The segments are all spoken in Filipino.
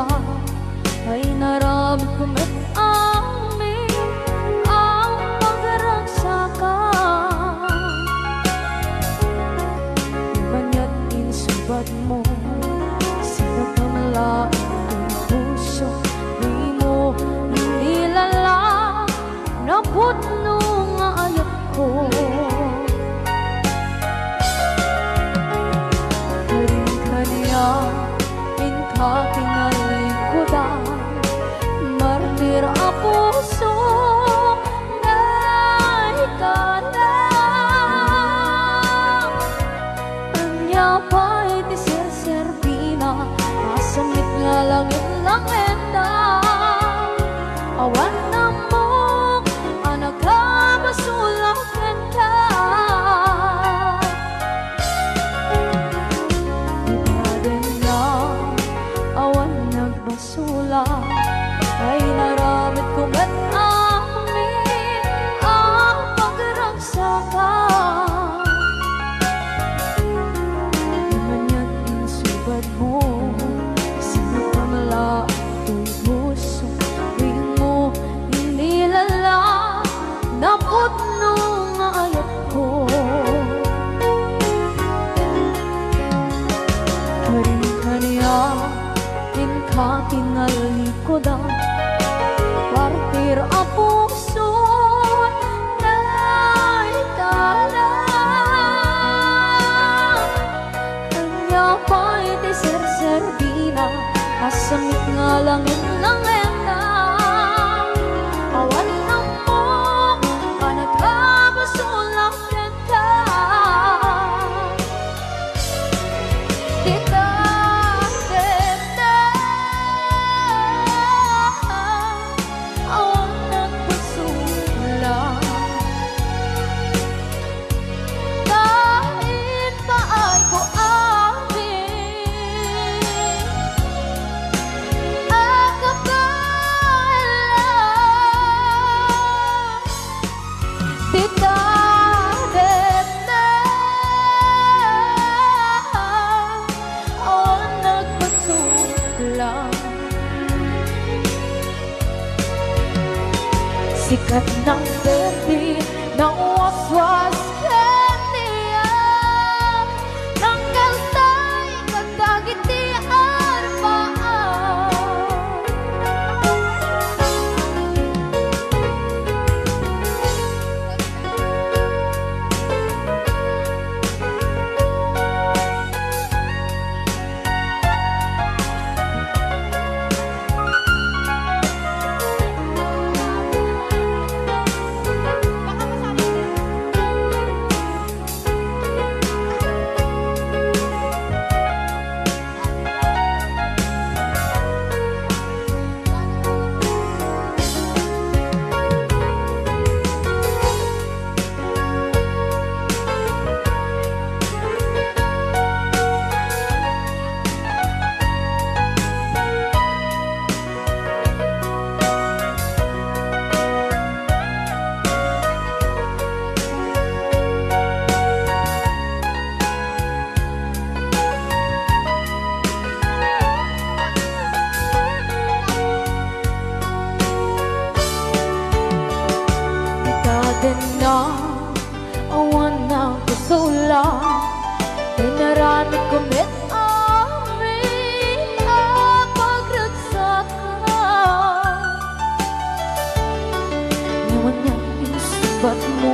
basula ay naramit ko met amin ang pagragsaka. Banya't insubat mo sinakamalain ang puso, di mo nilala na putno nga ayat ko. Karin-kanya inka kinalikodan, martir a puso na ikalang. Anya pa'y di serservina, masamit nga langit lang enda. Awan na mo, anak ka basula kenta. Ibaden na, awan nagbasula ay naramit ko met amin ang pagragsaka. Manya't insubad mo sinakamala ito'y puso, di mo inilala na putno nga ayat ko. Karin-kanya inka kinalikodan, partir a puso na ikalang. Kanya pa'y di serservina, asamit nga langit lang enda. Awan na mo, anak ka basula kenta. Dita deta, awan nagbasula. Kahit paay ko amin ang kapalan. Dita deta, awan nagbasula. Sikat ng gabi ng waswas kaniya, ng kaltay kagdagitian paan. Ikaden na, awan na basula, dinaramit ko met amin ang pagragsaka. Ngayon niya insubat mo,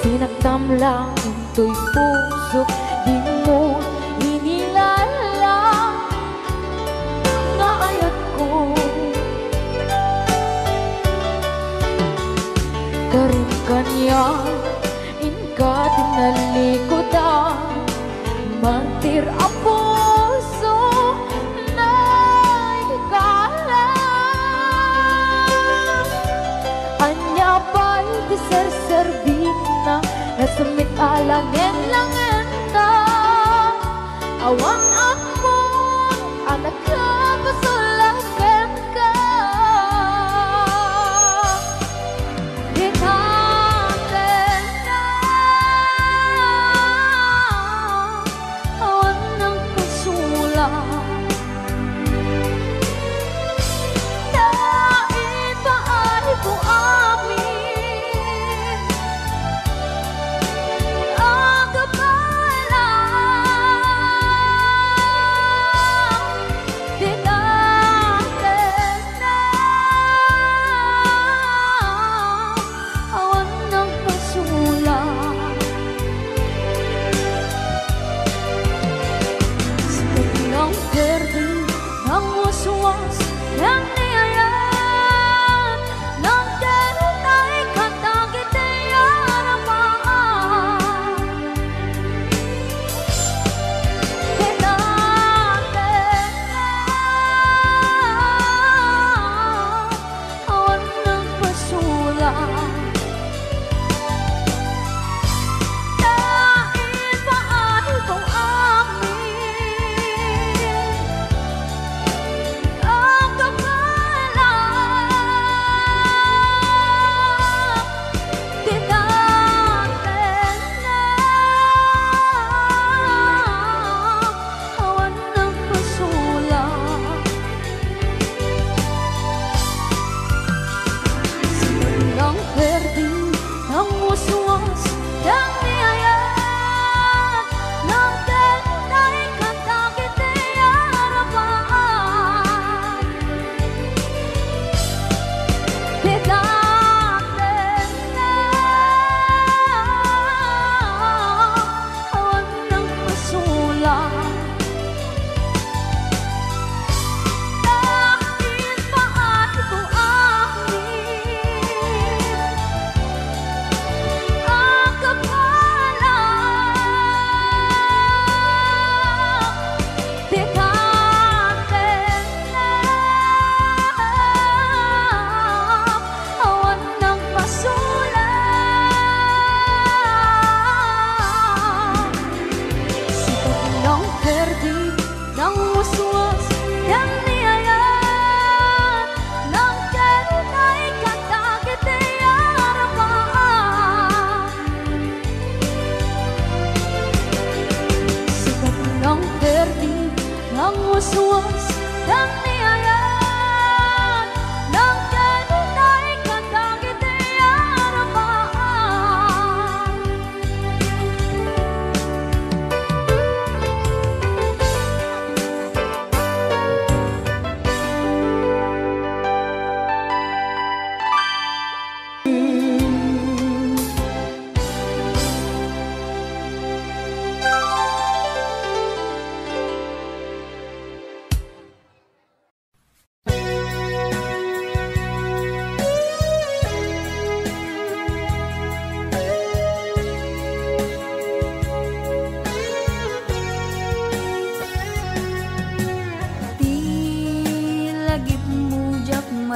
sinagtam lang ito'y puso, di mo inilala nga ayat ko. Karin-kanya inka tinalikodan, martir a puso na ikalang. Anya pa'y di serservina, nasamit alangin lang enda. Awang ako, anak ka basula kenta. Dita deta, awan ng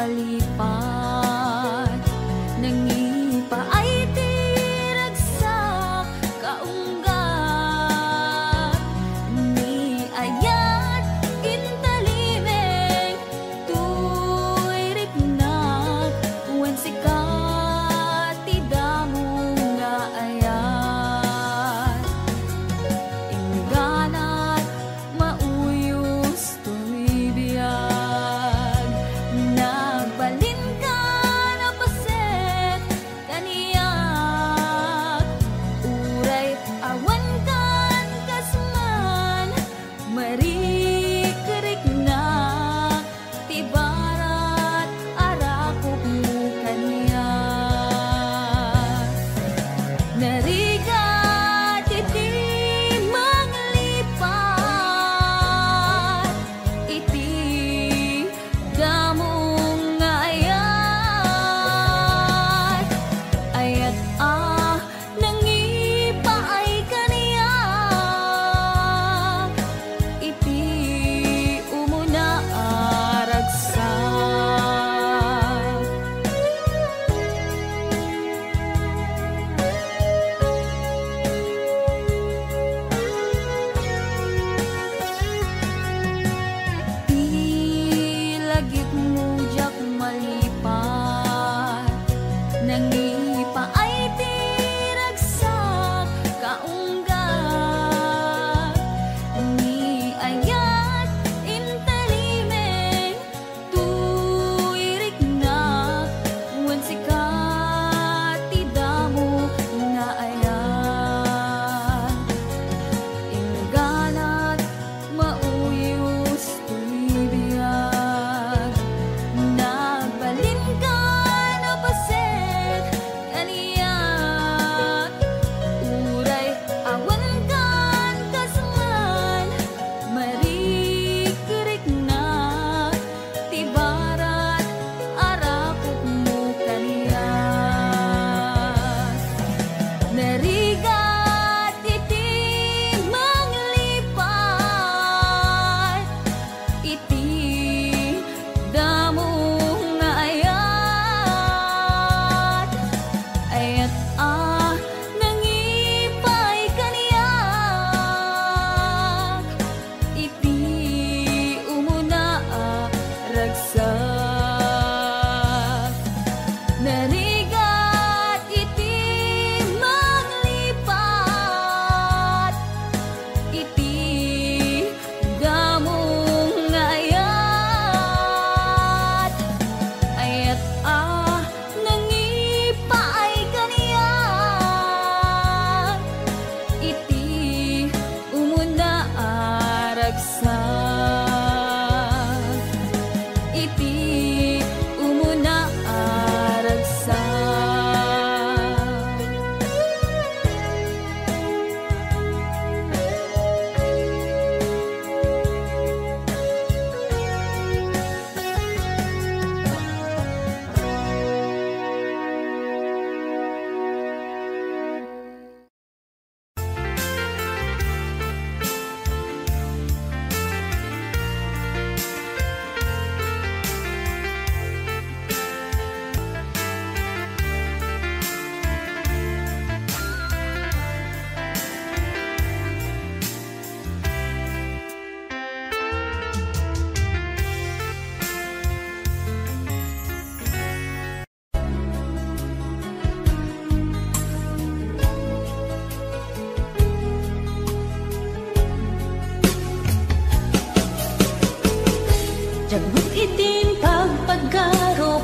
palipat nangipa ay tiragsak kaunggat ni ayat intalimeng tuirik na wen sikat tidamo nga ayat ingganat mauyos tuy biyag nagbalin ka na paset kaniyak uray awan kan kasman marikerik na tibarat arakop mo kaniyak narigat iti manglipat iti damong nga ayat ayat nangipa ay kaniyak iti umuna aragsak ilagit mo jak malipat nangipa ay tiragsak kaunggat ni ayat intalimeng tuirik na wen sikat tidamo nga ayat ingganat mauyos tuy biyag nagbalin ka na paset kaniyak uray awan kan kasman marikerik na tibarat arakop mo kaniyak narigat iti manglipat iti damong nga ayat ayat nangipay kaniyak iti umuna ragsak narigat iti manglipat iti damong nga ayat ayat nangipa ay kaniyak iti umuna aragsak iti umuna aragsak Jagmut itin pagpagarop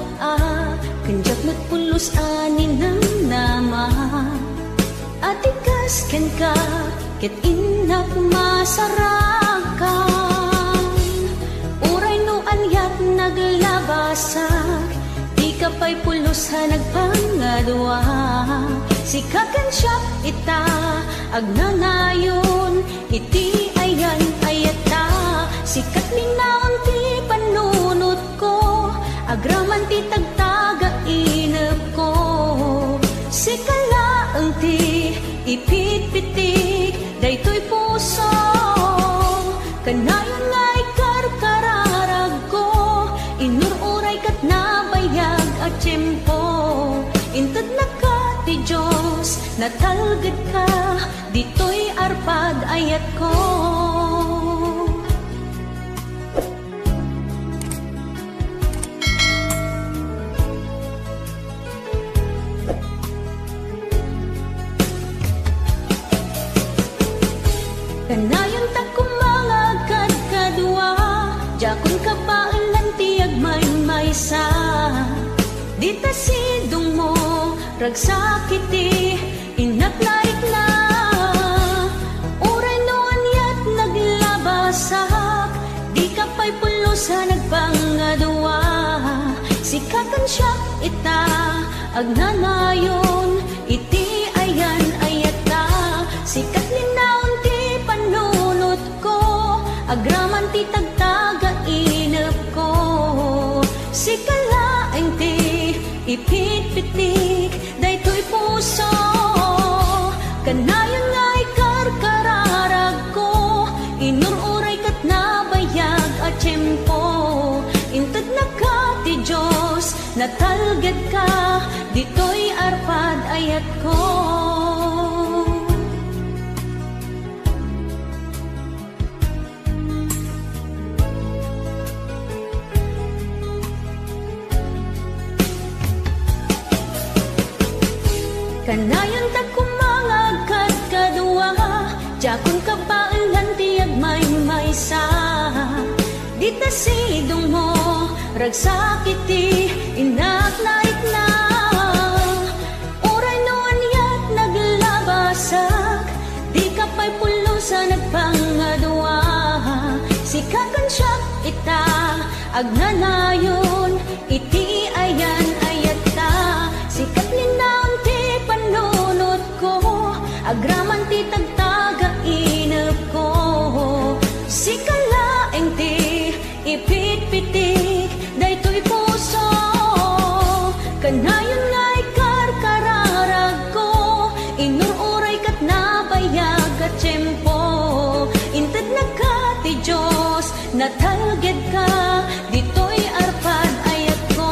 kanjak matpulos anin ng nama atikas ken ka ket inak masarakan uray no anyat naglabasak di ka pa'y pulos ha nagpangadwa sikakan siya ita agnanayon iti ayan ayata sikat minaon ti panunot ko agraman ti tagtaga inep ko sikala ang ti ipit-pitik daytoy puso kanayon ngay karkararag ko inururay kat na natalgad ka, dito'y arpad ayat ko. Kanayon ta kumangagad kadua, jakon ka pa ilantiag may-maysa. Dita sidong mo, ragsakiti, inatlarik na. Uray noon yat naglabasak, di ka pa'y pulo sa nagpangadua. Sikakan siya ita, agnanayon, iti ayan ayata. Sikat linaon ti panunot ko, agraman ti tagtaga inep ko. Sikalaeng ti ipit-pitik, daytoy puso. Kanayon nga'y karkararag ko, inururay kat nabayag at tiyempo. Intad na ka ti Diyos, natalgad ka, dito'y arpad ayat ko. Kanayon ta kumangagad kadua, jakon ka pa ilantiag may-maysa. Dita sidong mo, ragsakiti, inatlaik na. Uray noon yat naglabasak, di ka pa'y pulo sa nagpangadua. Sikakan siya ita, agnanayon, iti ayan ayata. Sikat linaon ti panunot ko, agraman ti tagtaga inep ko. Sikalaeng ti ipit-pitik, daytoy puso. Kanayon nga'y karkararag ko, inururay kat nabayag at tiyempo. Intad na ka ti Diyos, natalgad ka, dito'y arpad ayat ko.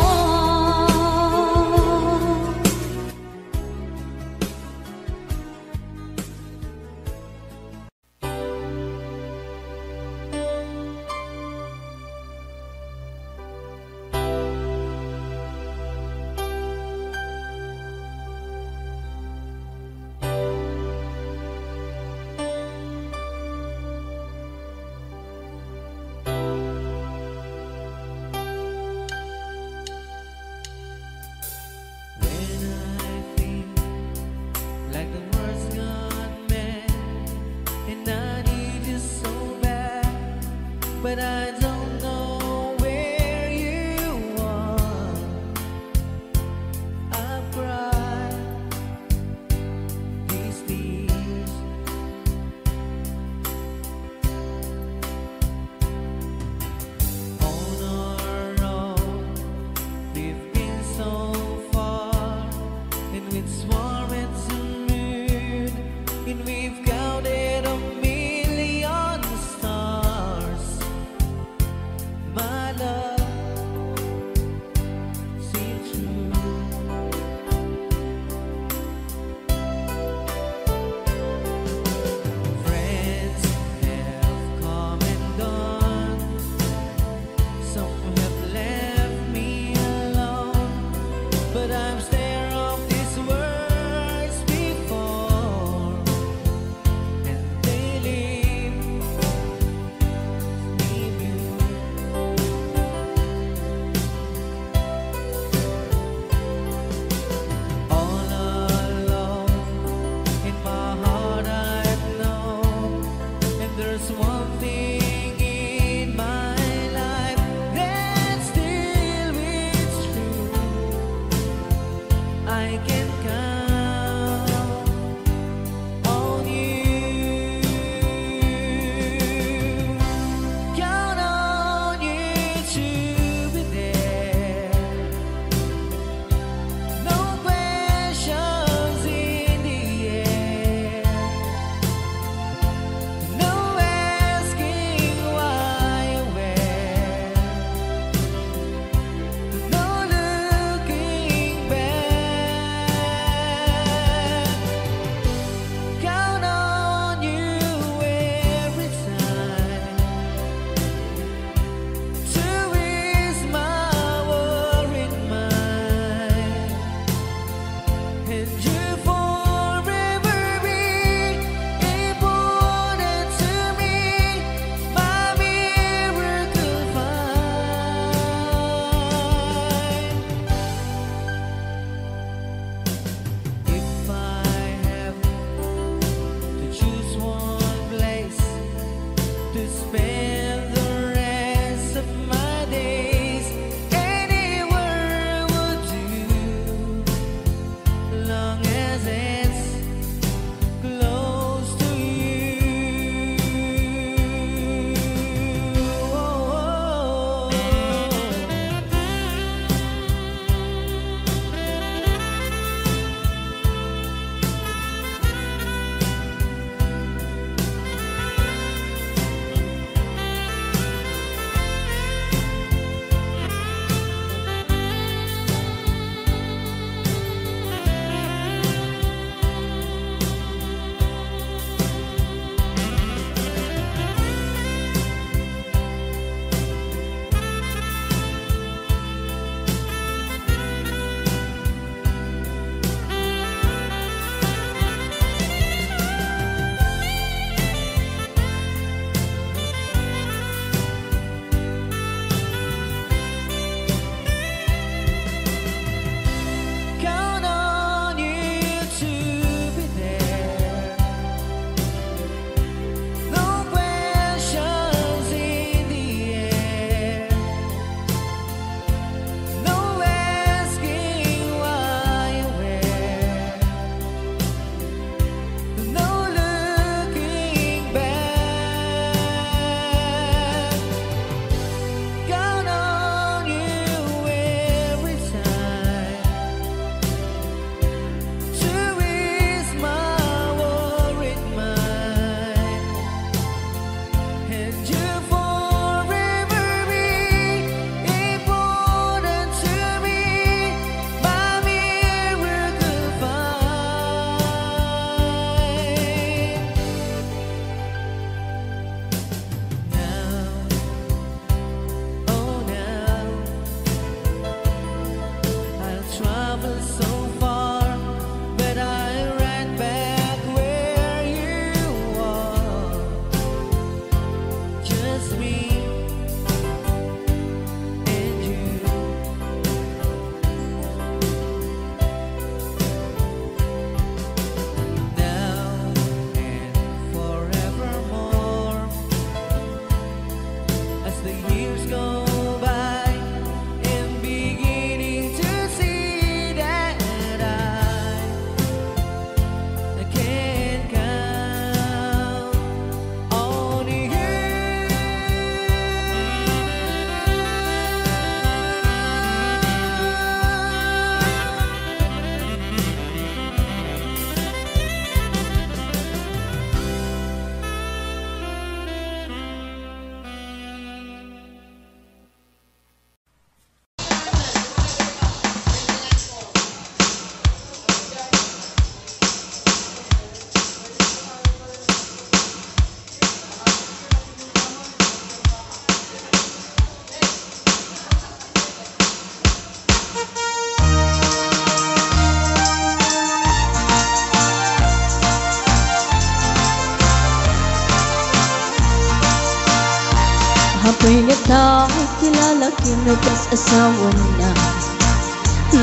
ta'y kilala kinabas asawa na.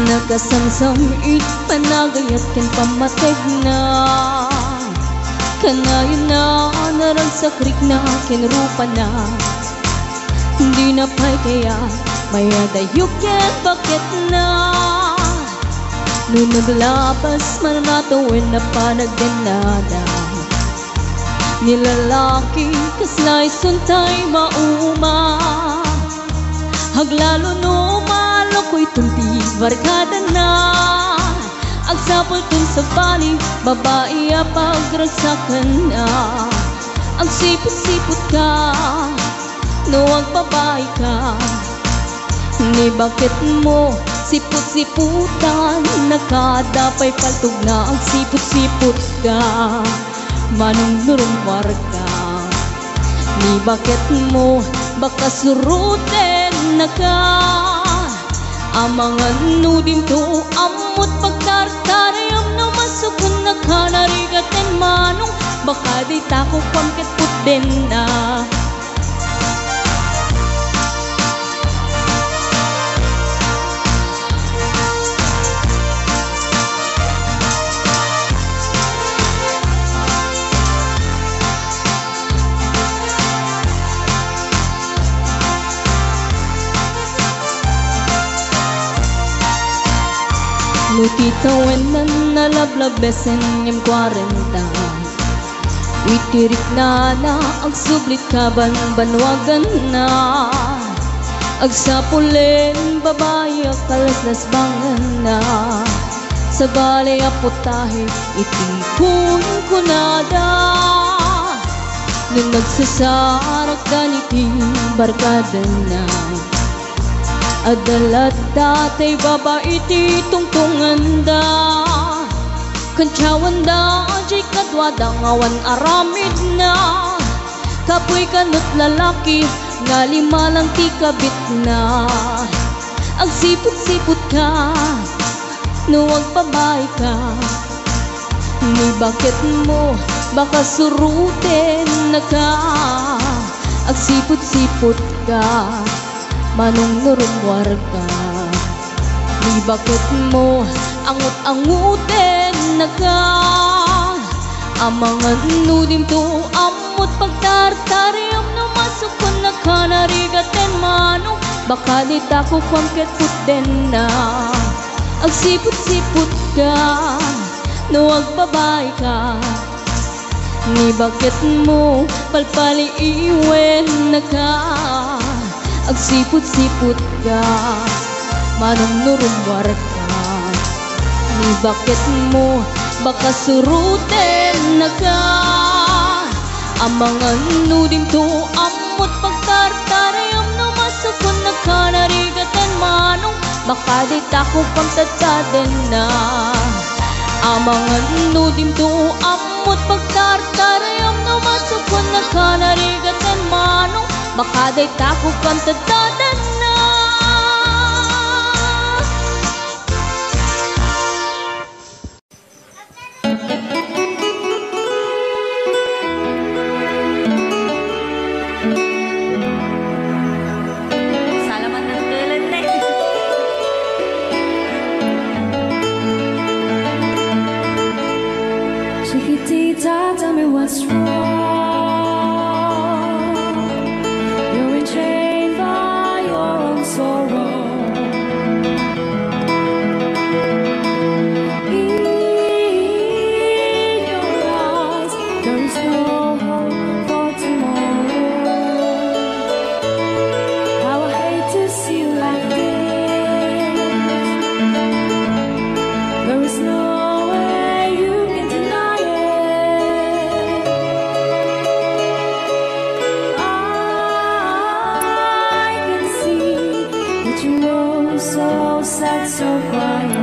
Nakasamsam panagayat ken pamateg na. Kanayon na narang sa krik na kinrupa na. Hindi na pa'y kaya maya dayok ken bakit na. Nung naglabas manatawin na panagdanada. Nilalaki kaslay suntay mauma. Haglalo no maloko'y tumpi barkada na. Agsapol tun sa bali babae pagragsakan na. Agsipot-sipot ka no ang babae ka. Ni bakit mo sipot-siputan nakadapay paltog na. Agsipot-sipot ka manong nurumwar ka. Ni bakit mo baka suruten na ka. Amangan nudim to amot pagtartarayam na masukun na ka. Narigaten manong baka di tako pangket putden na. Nutitawen na nalablabesen yung 40. Witirik na agsublit ka banwagan na. Agsapulen babae kalaslas bangan na. Sa balay aputahe itikun ko nada. Nung nagsasarak ganiti barkada na. Adalat datay babae ti tungtungan da. Kantsawan da jay kadwada ngawan aramid na. Kapoy kanot lalaki nga lima lang ti kabit na. Agsipot-sipot ka no agpabay ka. Ni bakit mo baka suruten na ka. Agsipot-sipot ka manong nurumwar ka. Ni bakit mo angut-anguten na ka. Amangan nudim to amot pagtartarayam na masukon na ka. Narigaten manong baka di tako pangket putden na. Agsipot-sipot ka no agbabay ka. Ni bakit mo palpali iwen na ka. Agsipot-sipot ka manong nurumwar ka. Ni bakit mo baka suruten na ka. Amangan nudim to amot pagtartarayam na masukon na ka. Narigaten manong baka di tako pangtadkaden na. Amangan nudim to amot pagtartarayam na masukon na ka. Narigaten manong baka day tako pangtadkaden na. Salamat ng tulad na. Chiquitita, tell me what's wrong. Chained by your own sorrow. In your eyes, there is no hope for tomorrow. How I hate to see you like this. There is no way you can deny it. So sad, so quiet.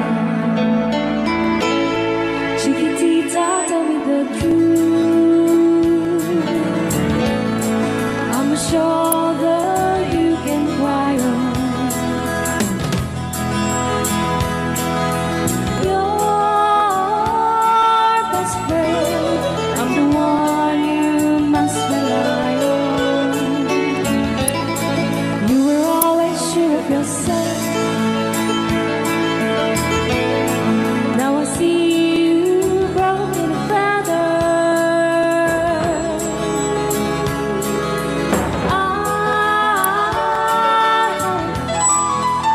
Chiquitita, tell me the truth. I'm a shoulder you can cry on. Your best friend, I'm the one you must rely on. Now I see you broken a feather. I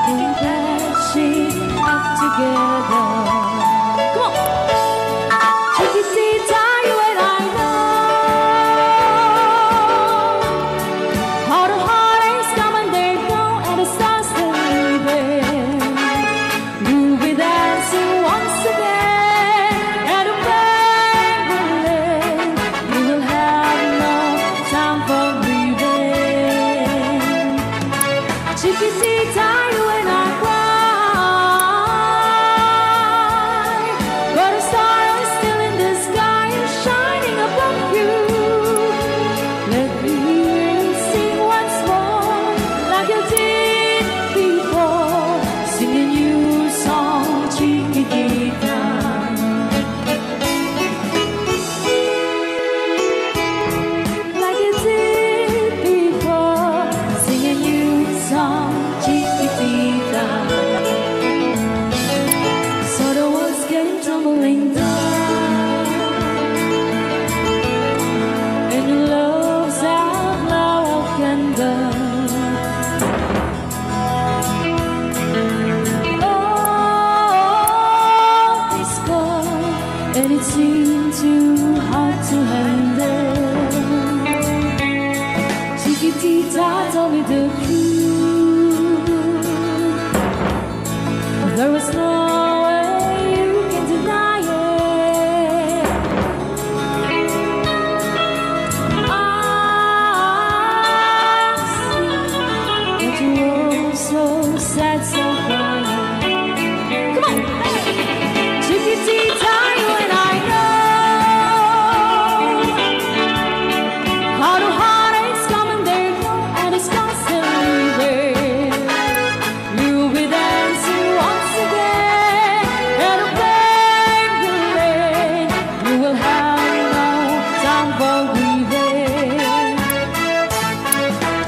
think that she up together. Come on, chiquitita, you and I know how the heartaches come and they go, and the stars still leaving. You'll be dancing once again, and the pain will end. You will have no time for grieving. Chiquitita, you and I cry, but a star is still in the sky and shining above you. Let me hear you sing once more, like you did before, singing you song, Chiquitita. Like you did before, singing you song, Chiquitita. So the walls came tumbling down, and your love's out now and done. Oh, it's gone, and it seemed too hard to handle. Chiquitita told me the truth. There was no way you can deny it. I see that you were so sad, so crying. Come on, Chiquitita, you and I know how the heartaches come and they go, and the stars still leaving. You'll be dancing once again, and the pain will end. You will have no time for grieving.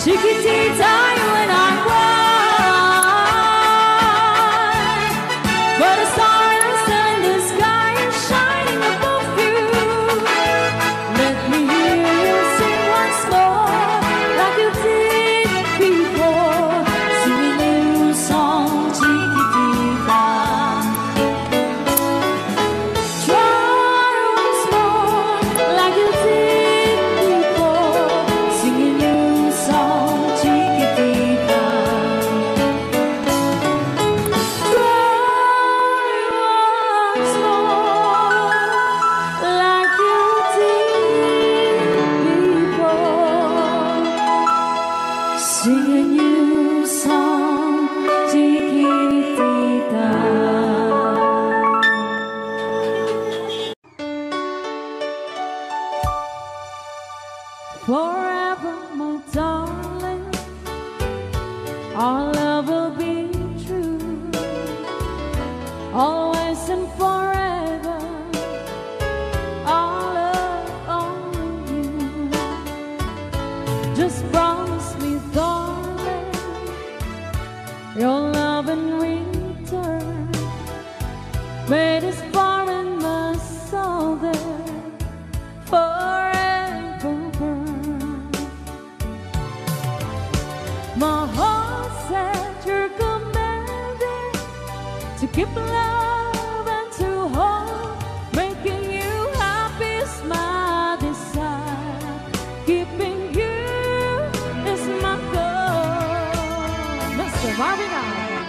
Chiquitita, you and I cry, but a star is still in the sky and shining above you. Let me hear you sing once more, like you did before, singing a new song, Chiquitita. Try once more, like you did before, singing a new song, Chiquitita. Try once more, like you did before, sing a new song, Chiquitita. Forever, my darling, our love will be true, always and forever. Our love only you. Just promise me, darling, your love in return. May this far in my soul there forever burn. My heart said you're commanded to keep love and to hold, making you happy is my desire. Keeping you is my goal. Mr. Marvin Allen.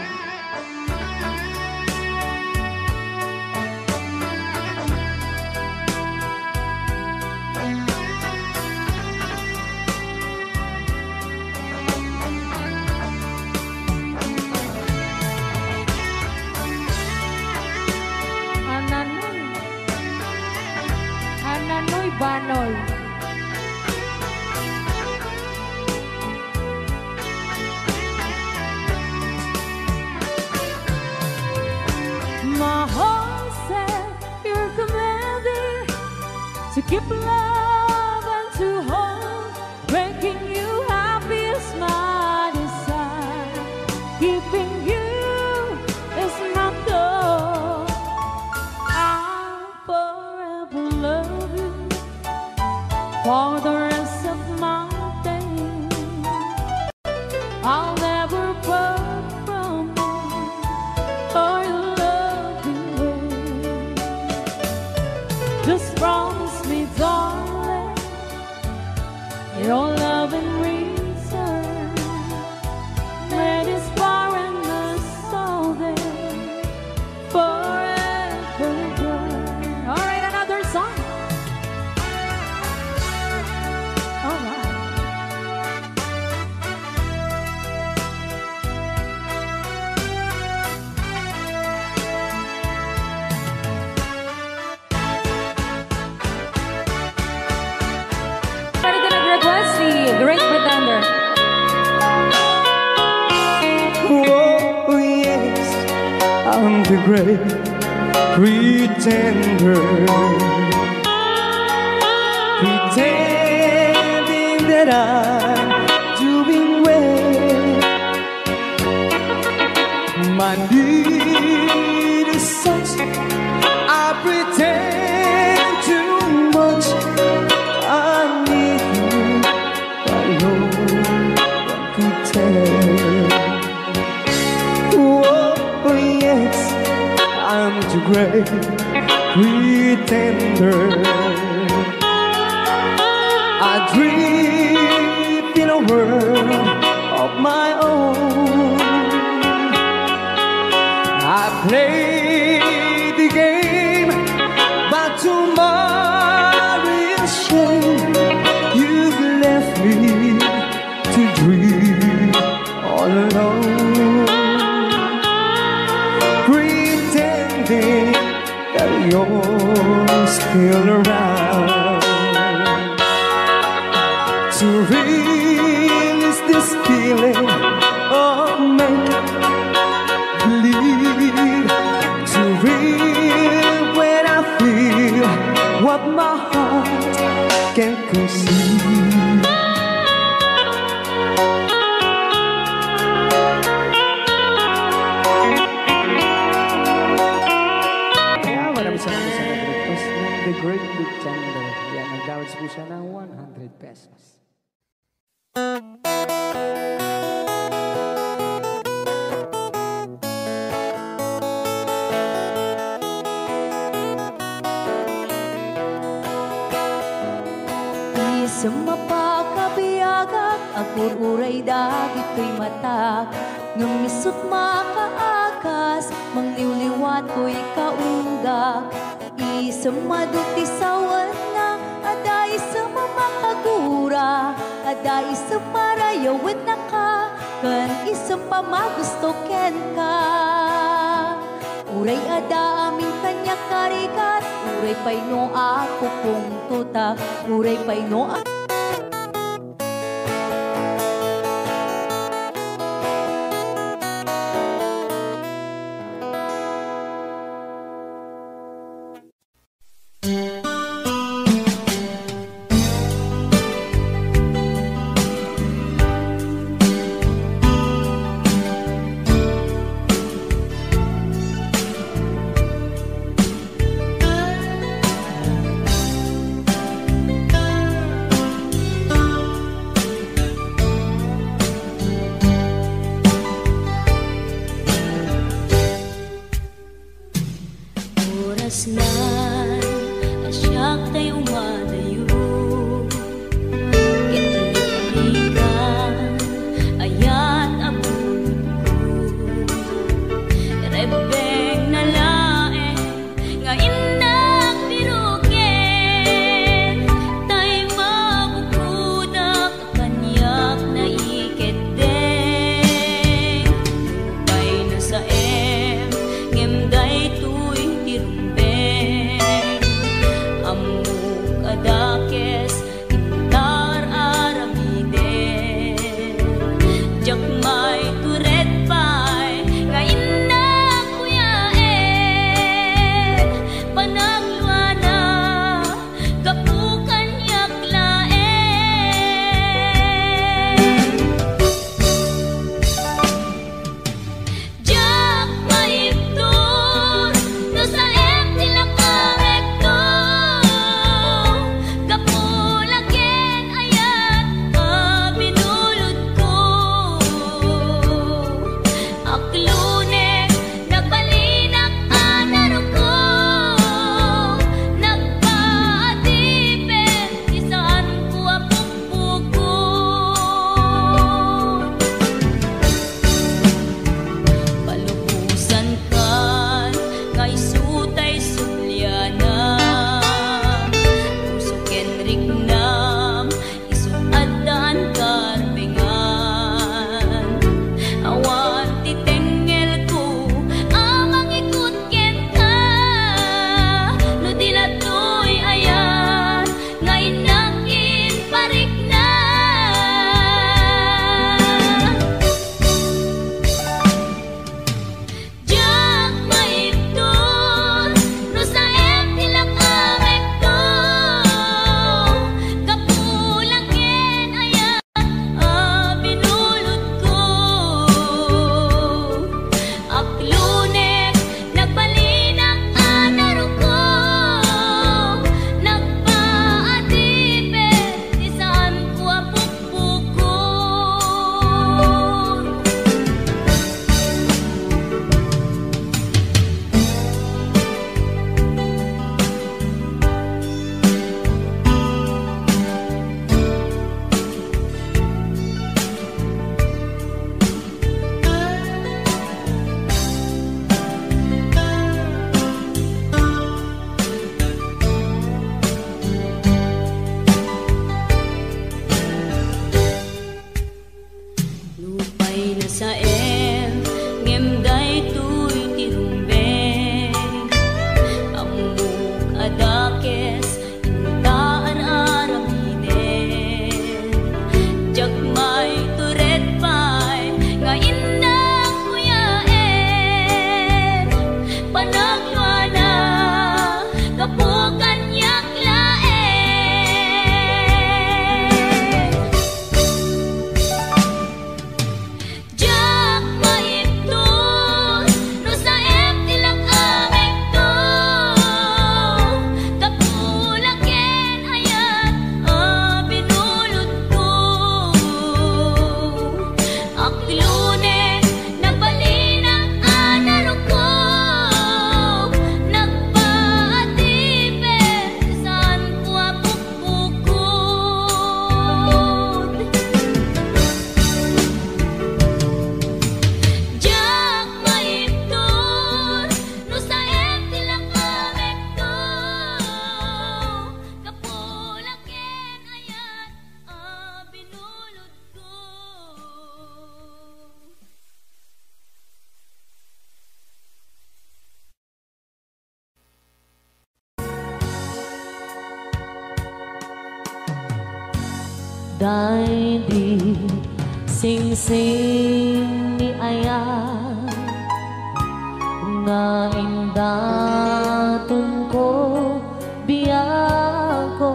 Ananoy Banoy. My heart said you're commanded to keep love and to hold, making you happy is my desire. Keeping the great pretender, pretending that I'm doing well. My need is such, I pretend too much. I need you, but no one could tell. Oh yes, I'm the great pretender. I dream in a world of my own. I play the game, but tomorrow is shame. You've left me to dream all alone, pretending that you're still around. To release this feeling of make-believe, to real when I feel what my heart can conceive. Kaya maraming salamat sa nag-request ng The Great Pretender. Yan, nag-downloads po siya ng 100 pesos. Sa mapakabiyagak, agur-uray dagito'y matak. Numisot makaakas, mangliwliwat ko'y kaunggak. Isang maduti sawan na, aday sa mamakagura. Aday sa marayawin na ka, kan isang pamagusto ken ka. Uray ada aming kanya karikat, uray pa'y no ako kung tutak, uray pa'y no ako. Ngem day tuy tirumbe Dahil di sing-sing ni Aya nga indatun ko biyako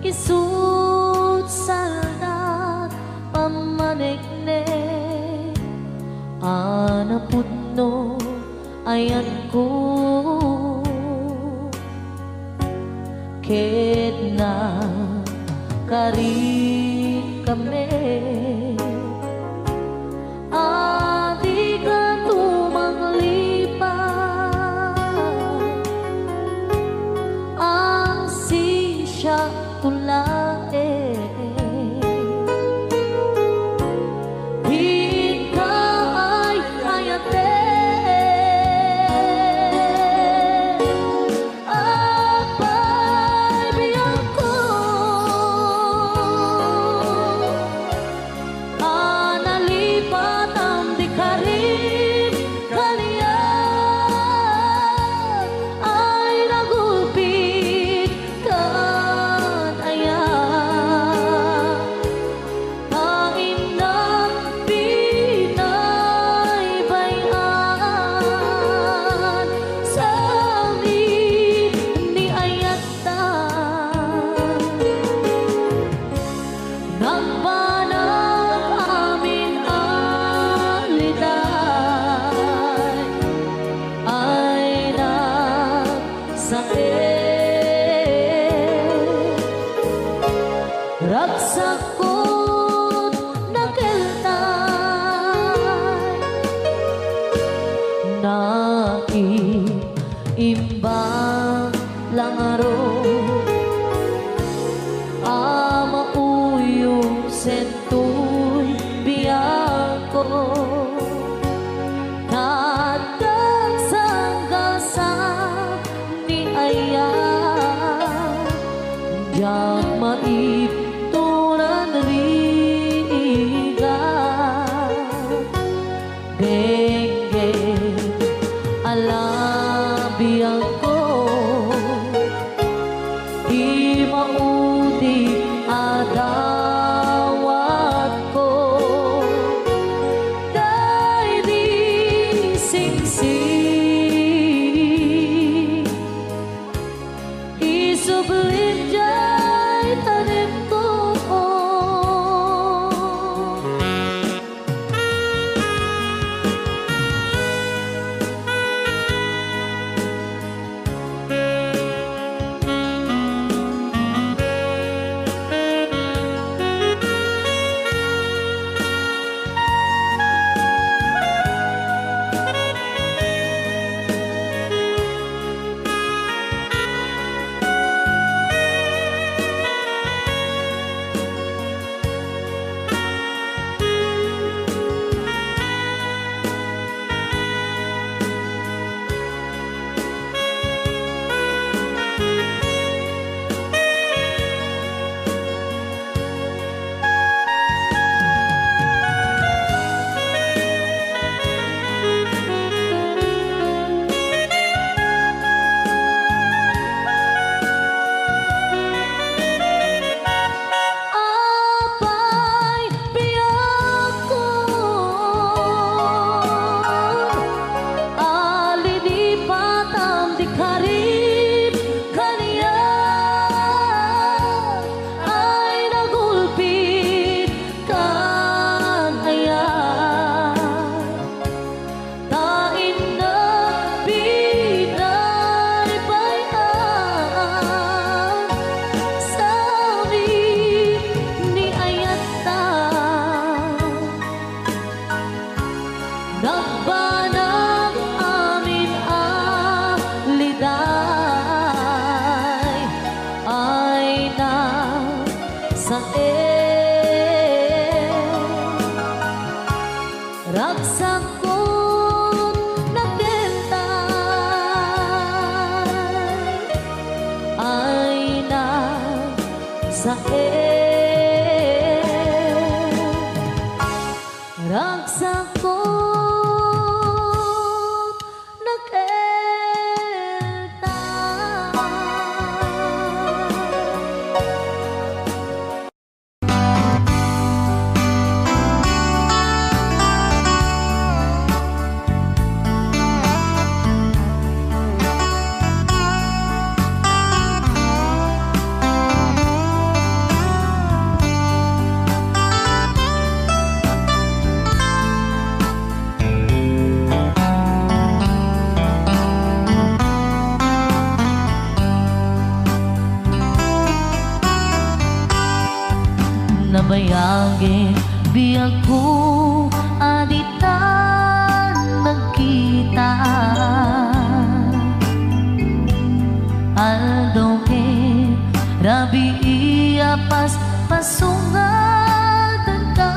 isut salda pamaniknek anapudno ayan ko ket na kari kami adi ka tumanglipat ang sisya tulae hika ay hayate apay biyang ko analipat ang dikarin kaliyan ay nagulpit kan aya hain ng pinaybayan sa amin ni ayata nagbanang amin aliday ay nagsakit ragsakot nakeltay naiimbang langaro amauyong sentoy biyako natagsangasa ni Aya diyan maipturan riga dengge alabiyang ko di maudi adawat ko dahil di singsing isublit jay tanim ko apay biyako alilipat ang dikarin kaniya ay nagulpit kan aya tain na pinaybayan sa amin ni ayata nagbanang amin aliday ay nagsakit ragsakot nakeltay ay nagsakit ragsakot nakeltay ako aditan nagkita Aldo ke rabi iya pas pasungatan ka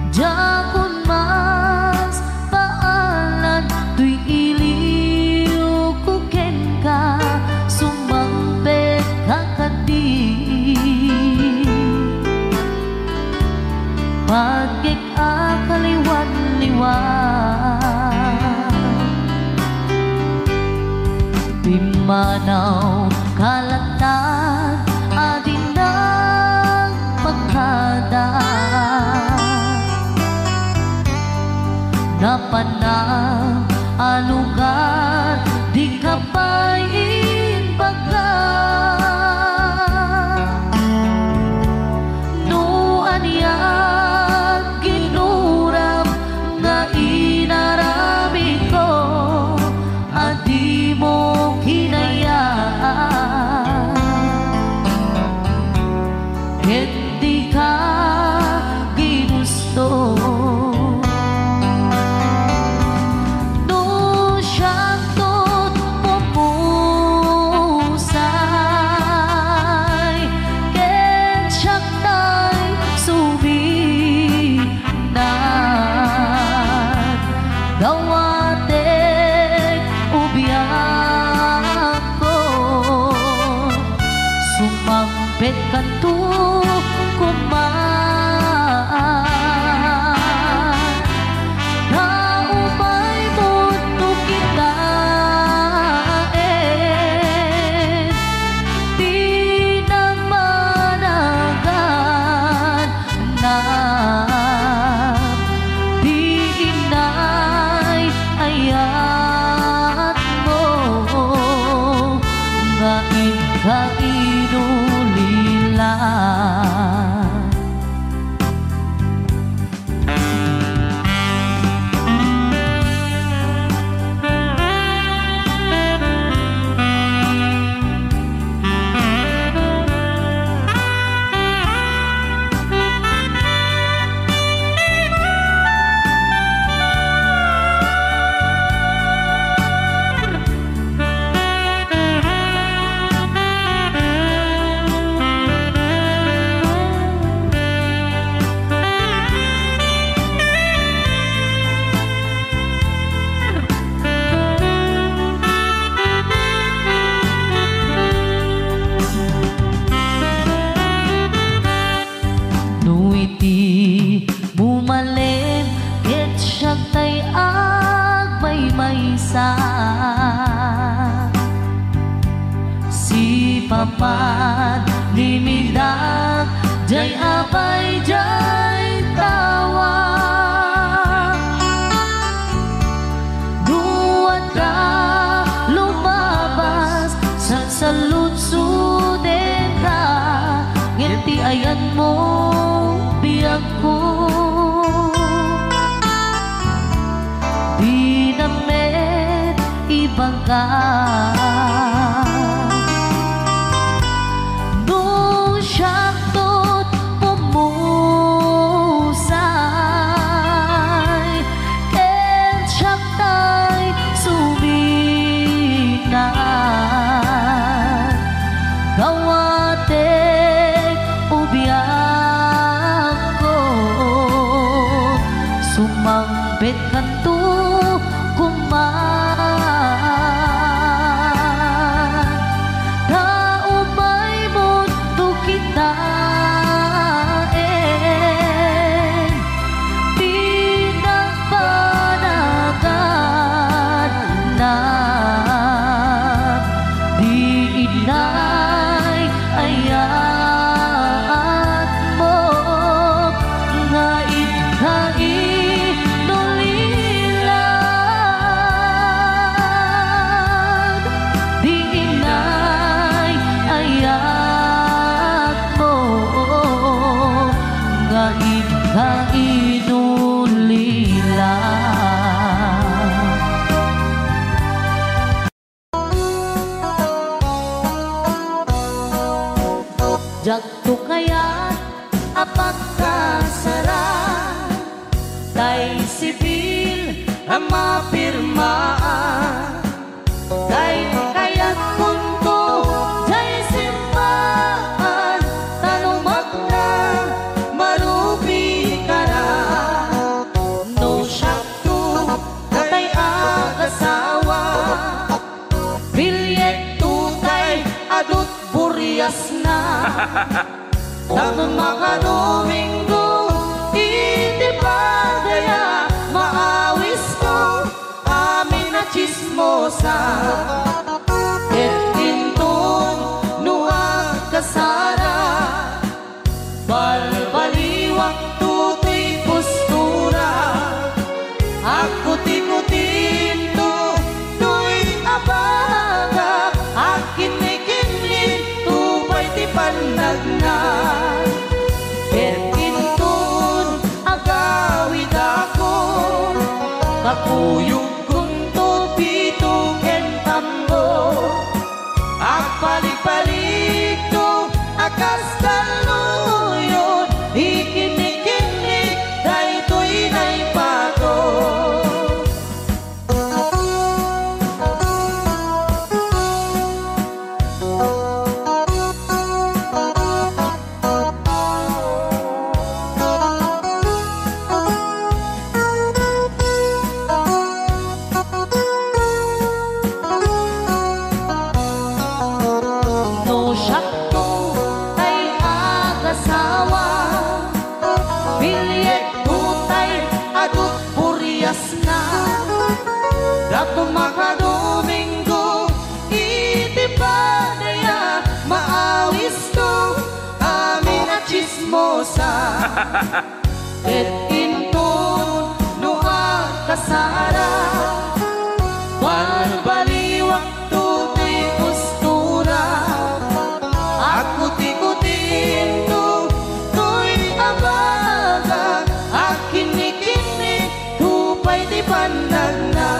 Jakun mas paalan tuy iliw kuken ka sumampet kakadi pagkik akaliwan-liwan Pimanaw kalatan adin ng pagkada Napanang alugar di kapain baga Nuan yan ginuram nga inarami ko Adi mo hinayaan Hindi ka ginusto Sumampet kanto kumaan Naumay mundo kita Di nang managan na Di inay ayat mo Nga ikainulilan Bumalem ket siya tay agmay-maysa Si papan limidak jay apay jay tawa Duwat ka lumabas sa saludsuden ka Ngiti ayan mo biyag ko Di namet ibang ka Nung siyaktot pumusay Ken siyaktay suminan Gawatek ubiyag ko Sumampet kanto kumaan Naumay mundo kita Di nagpanagan na Di inay ayat mo Nga ikainulilan Di inay ayat mo Nga ikainulilan Jagto kaya't apagkasara tay sibil ang mapirmaan tay kaya't kunto jay simbahan tanumak na marubi ka na no syakto tay agasawa bilyet tutay adut buryas na tapos makadominggo iti padaya maawis ko amin na chismosa et intong nuwag kasara balbaliwak tutoy postura akuti-kutin to tuy abaga akin may kinlin tupay ti panagnan Perkintun agawid ako kapuyog kunto pito kentambo agpalik-palik to akas kaluyon ikinikinig daytoy naipato Dato makadominggo iti padaya maawis to amin na chismosa et intun nuwag kasara balbaliwak tutoy postura akuti-kutin to tuy abaga akinikinig tupay di pandagna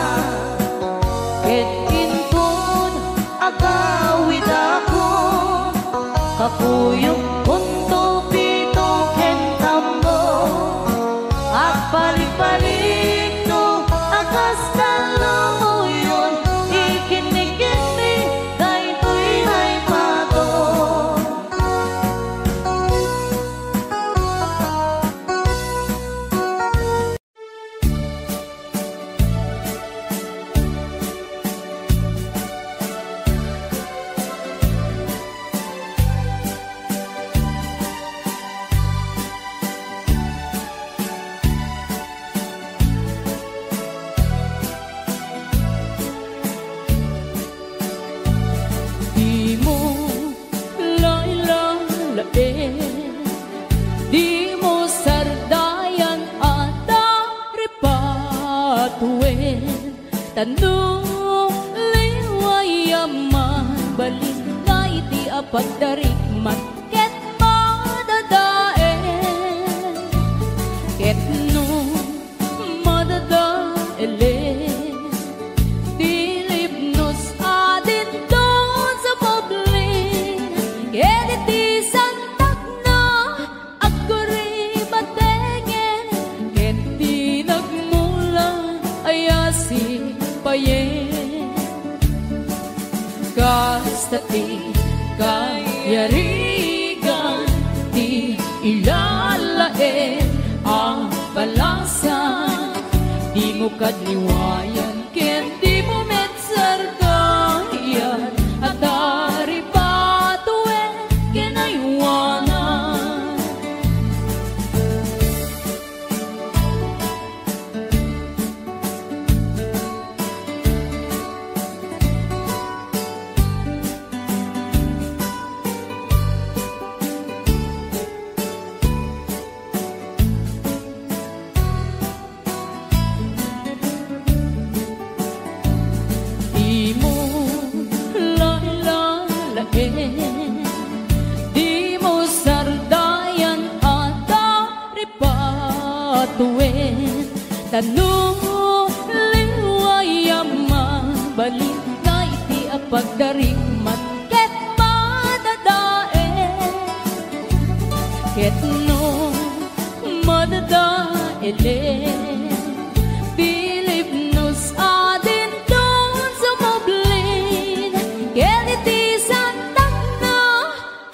ket intun agawid ako kapuyog kunto pito kentambo agpalik-palik to akas kaluyon ikinikinig daytoy naipato Di mo lailalain, di mo sardayan at aripatuin. Tanong liwayaman, balin na iti apagdarikman, ket madadain. Ket no madadaelin, dilipnos adin doon sa publik. Ket iti santak na agkuri batengen, ket di nagmula ayasi payen. Kastati kayarigan, di ilalain ang balasan. Di mo kadliwayan, ken di mo metsardayan, at aripatuin kinaywanan. Di mo lailalain, di mo sardayan at aripatuin. Tanong liwayaman, balin na iti apagdarikman, ket madadain. ket no madada ele Philip nos adin don sumoblin ket iti santak na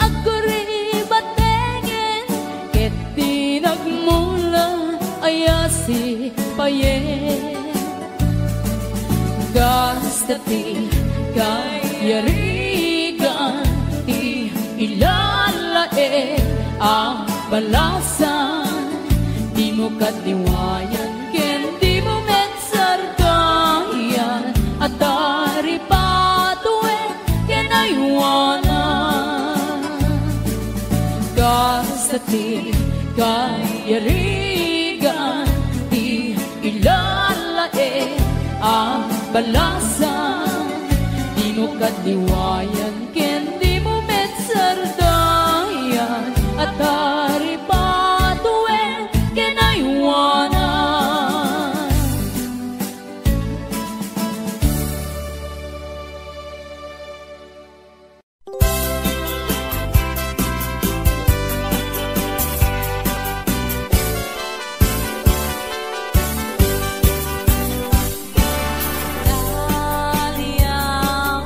aguri batengen ket tinagmula ayasi payen gastati kayarigan ti ilalae ang balasan di mo katiwayan ken di mo mensargayan at dari patue ken aywanan gastati kayarigan ti ilalae ang balasan di mo katiwayan ken di mo mensardayan at dari patue ken aywanan Daliang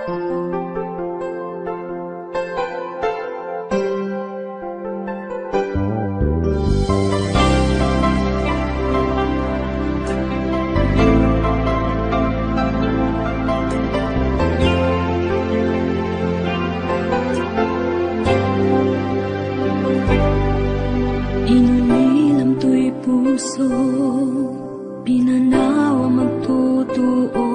Inulilam to'y puso, pinanawa magtutuo.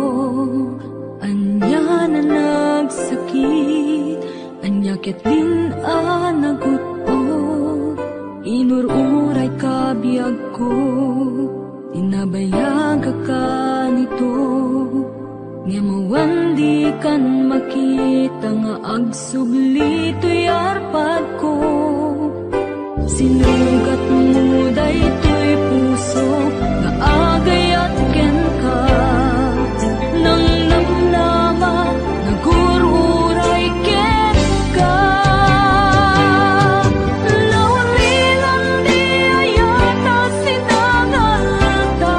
Anya na nagsakit, anya ketlin naguto. Inururay kabiyag ko, inabayag ka nito. Nga mawandi kan makita nga agsubli to'y arpad ko. Sinugat mo daytoy puso nga agayat ken ka. Nang namnama nagururay ken ka. Lawalilan di ayata sinagalta.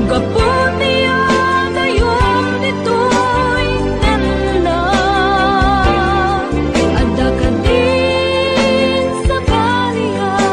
Gaputi agayom ditoy nanda. Ada ka di sa balian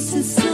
sa